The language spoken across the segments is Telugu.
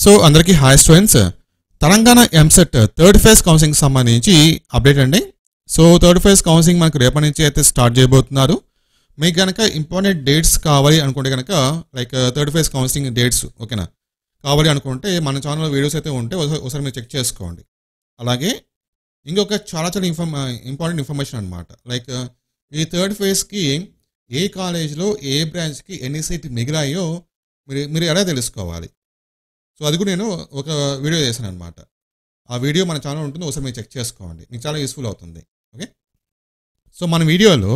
సో అందరికీ hi students, Telangana EAMCET third phase counselling సంబంధించి అప్డేట్ అండి. సో థర్డ్ ఫేజ్ కౌన్సిలింగ్ మనకు రేపటి నుంచి అయితే స్టార్ట్ చేయబోతున్నారు. మీకు కనుక ఇంపార్టెంట్ డేట్స్ కావాలి అనుకుంటే కనుక like third phase counselling dates ఓకేనా కావాలి అనుకుంటే మన ఛానల్లో వీడియోస్ అయితే ఉంటే ఒకసారి మీరు చెక్ చేసుకోండి. అలాగే ఇంకొక చాలా ఇంపార్టెంట్ ఇన్ఫర్మేషన్ అనమాట. లైక్ ఈ థర్డ్ ఫేజ్కి ఏ కాలేజ్లో ఏ బ్రాంచ్కి ఎన్ని సీట్లు మిగిలాయో మీరు ఎలా తెలుసుకోవాలి. సో అది కూడా నేను ఒక వీడియో చేశాను అనమాట. ఆ వీడియో మన ఛానల్ ఉంటుంది, ఒకసారి మీరు చెక్ చేసుకోండి, మీకు చాలా యూస్ఫుల్ అవుతుంది. ఓకే, సో మన వీడియోలో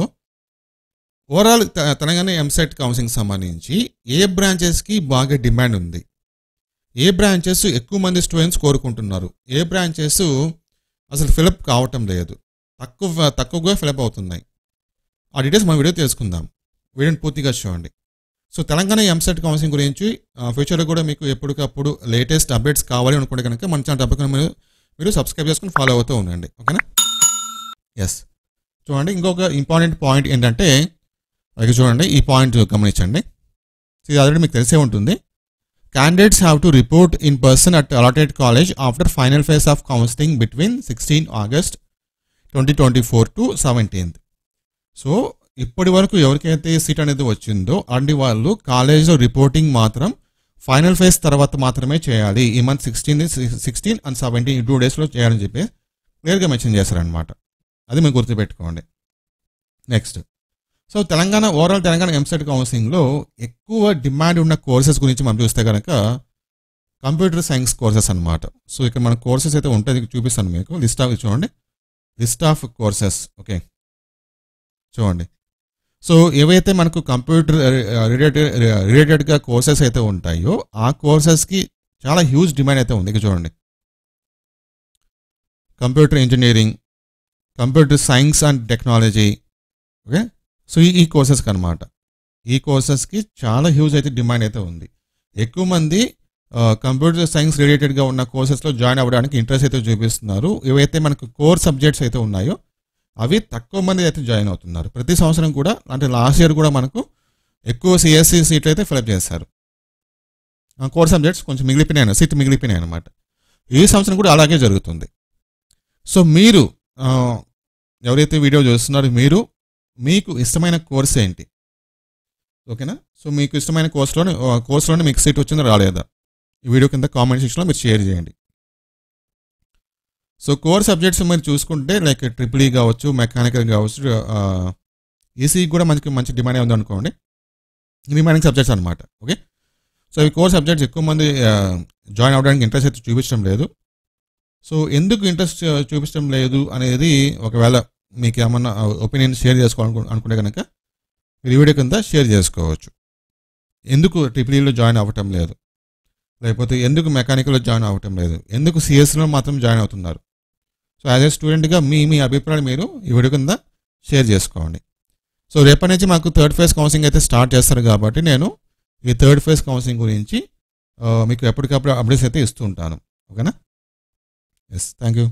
ఓవరాల్ తెలంగాణ ఎంసెట్ కౌన్సిలింగ్ సంబంధించి ఏ బ్రాంచెస్కి బాగా డిమాండ్ ఉంది, ఏ బ్రాంచెస్ ఎక్కువ మంది స్టూడెంట్స్ కోరుకుంటున్నారు, ఏ బ్రాంచెస్ అసలు ఫిలప్ కావటం లేదు, తక్కువగా ఫిలప్ అవుతున్నాయి, ఆ డీటెయిల్స్ మన వీడియో తెలుసుకుందాం. వీడియోని పూర్తిగా చూడండి. సో తెలంగాణ ఎంసెట్ కౌన్సిలింగ్ గురించి ఫ్యూచర్లో కూడా మీకు ఎప్పటికప్పుడు లేటెస్ట్ అప్డేట్స్ కావాలి అనుకుంటే కనుక మన ఛానల్ తప్పకుండా మీరు సబ్స్క్రైబ్ చేసుకుని ఫాలో అవుతూ ఉండండి. ఓకేనా? ఎస్, చూడండి ఇంకొక ఇంపార్టెంట్ పాయింట్ ఏంటంటే అలాగే చూడండి, ఈ పాయింట్ గమనించండి. ఇది ఆల్రెడీ మీకు తెలిసే ఉంటుంది. Candidates have to report in person at allotted college after final phase of counselling between 16 August 2024 to 17th. So ఇప్పటి వరకు ఎవరికైతే సీట్ అనేది వచ్చిందో అన్ని వాళ్ళు కాలేజ్లో రిపోర్టింగ్ మాత్రం ఫైనల్ ఫేజ్ తర్వాత మాత్రమే చేయాలి. ఈ మంత్ 16 and 17 2 daysలో చేయాలని చెప్పి క్లియర్గా మెన్షన్ చేశారనమాట. అది మీరు గుర్తుపెట్టుకోండి. Next, so overall Telangana EAMCET కౌన్సిలింగ్లో ఎక్కువ డిమాండ్ ఉన్న కోర్సెస్ గురించి మనం చూస్తే కనుక కంప్యూటర్ సైన్స్ కోర్సెస్ అనమాట. సో ఇక్కడ మన కోర్సెస్ అయితే ఉంటుంది, చూపిస్తాను మీకు. List of courses. ఓకే, చూడండి. సో ఏవైతే మనకు కంప్యూటర్ రిలేటెడ్గా కోర్సెస్ అయితే ఉంటాయో ఆ కోర్సెస్కి చాలా హ్యూజ్ డిమాండ్ అయితే ఉంది. ఇక చూడండి, computer engineering, computer science and technology. Okay, so ఈ కోర్సెస్కి అనమాట, ఈ కోర్సెస్కి చాలా హ్యూజ్ అయితే డిమాండ్ అయితే ఉంది. ఎక్కువ మంది కంప్యూటర్ సైన్స్ రిలేటెడ్గా ఉన్న కోర్సెస్లో జాయిన్ అవ్వడానికి ఇంట్రెస్ట్ అయితే చూపిస్తున్నారు. ఏవైతే మనకు కోర్ సబ్జెక్ట్స్ అయితే ఉన్నాయో అవి తక్కువ మంది అయితే జాయిన్ అవుతున్నారు. ప్రతి సంవత్సరం కూడా, అంటే లాస్ట్ ఇయర్ కూడా మనకు ఎక్కువ సిఎస్సి సీట్లు అయితే ఫిలప్ చేశారు. కోర్ సబ్జెక్ట్స్ కొంచెం సీట్లు మిగిలిపోయినాయి అనమాట. ఈ సంవత్సరం కూడా అలాగే జరుగుతుంది. సో మీరు ఎవరైతే వీడియో చూస్తున్నారో మీకు ఇష్టమైన కోర్స్ ఏంటి? ఓకేనా? సో మీకు ఇష్టమైన కోర్సులోనే మీకు సీట్ వచ్చిందో రాలేదా, ఈ వీడియో కింద కామెంట్ సెక్షన్లో మీరు షేర్ చేయండి. సో కోర్ సబ్జెక్ట్స్ మీరు చూసుకుంటే లైక్ ట్రిపుల్ ఈ కావచ్చు, మెకానికల్ కావచ్చు, ఈసీ కూడా మంచి డిమాండ్ ఉంది అనుకోండి. రిమైనింగ్ సబ్జెక్ట్స్ అనమాట. ఓకే, సో ఈ కోర్ సబ్జెక్ట్స్ ఎక్కువ మంది జాయిన్ అవ్వడానికి ఇంట్రెస్ట్ అయితే చూపించడం లేదు. సో ఎందుకు ఇంట్రెస్ట్ చూపించడం లేదు అనేది ఒకవేళ మీకు ఏమన్నా ఒపీనియన్ షేర్ చేసుకోవాలనుకుంటే కనుక మీరు వీడియో కింద షేర్ చేసుకోవచ్చు. ఎందుకు ట్రిపుల్ ఈలో జాయిన్ అవ్వటం లేదు, లేకపోతే ఎందుకు మెకానికల్లో జాయిన్ అవ్వటం లేదు, ఎందుకు సిఎస్సిలో మాత్రం జాయిన్ అవుతున్నారు. సో యాజ్ ఏ స్టూడెంట్గా మీ అభిప్రాయం మీరు ఈ వీడియో కింద షేర్ చేసుకోండి. సో రేపటి నుంచి మాకు థర్డ్ ఫేజ్ కౌన్సిలింగ్ అయితే స్టార్ట్ చేస్తారు కాబట్టి నేను ఈ థర్డ్ ఫేజ్ కౌన్సిలింగ్ గురించి మీకు ఎప్పటికప్పుడు అప్డేట్స్ అయితే ఇస్తూ ఉంటాను. ఓకేనా? Yes, thank you.